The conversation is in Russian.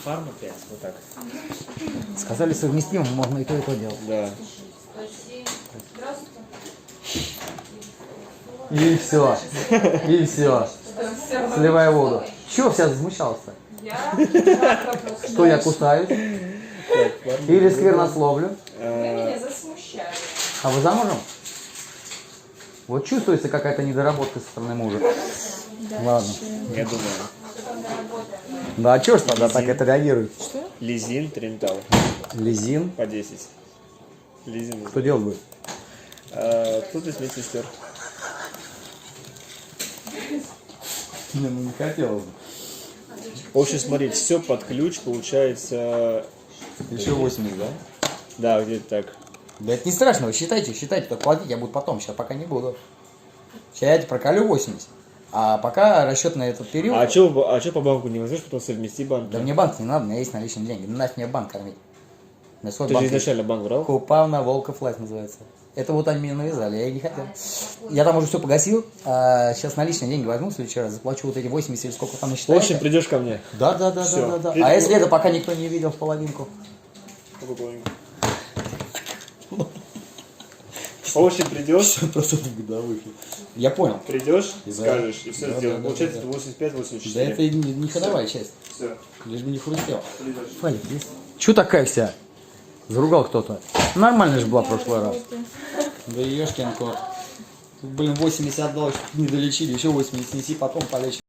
фарма 5, вот так. Сказали совместимо, можно и то делать. Да. И все. И все. Сливай воду. Чего вся возмущался-то? Что я кусаюсь? Или сквернословлю? Вы меня засмущали. А вы замужем? Вот чувствуется какая-то недоработка со стороны мужа. Ладно. Я думаю. Да, а чего ж тогда так это реагирует? Лизин, Трентал. Лизин. По 10. Лизин. Что делать будет? Тут из медсестер. Не, ну не хотелось бы. В общем, смотрите, все под ключ получается. Еще 80, да? Да, где-то так. Да это не страшно, вы считайте, только платить я буду потом, сейчас пока не буду. Сейчас я тебе проколю 80. А пока расчет на этот период... А что по банку не возьмешь, потом совмести банк? Да мне банк не надо, у меня есть наличные деньги. Ну нафиг мне банк кормить. У меня свой Ты же банк изначально банк брал? есть. Купавна Волков Лайф называется. Это вот они меня навязали, я и не хотел. Я там уже все погасил, а сейчас наличные деньги возьму в следующий раз, заплачу вот эти 80 или сколько там В насчитаете. общем, придешь ко мне. Да. Всё. А если это пока никто не видел в половинку? В общем, придешь, 100% годовых. Я понял. придешь, Да. скажешь, и все Да, сделаем. да, Получается да. 85-84. Да это не ходовая часть. Все, Лишь бы не хрустел. придешь. Валик, есть? Чё такая вся? Заругал кто-то. Нормально же была в прошлый раз. Да ешкин кот. Тут, блин, 80 отдал, не долечили, еще 80 снеси, потом полечим.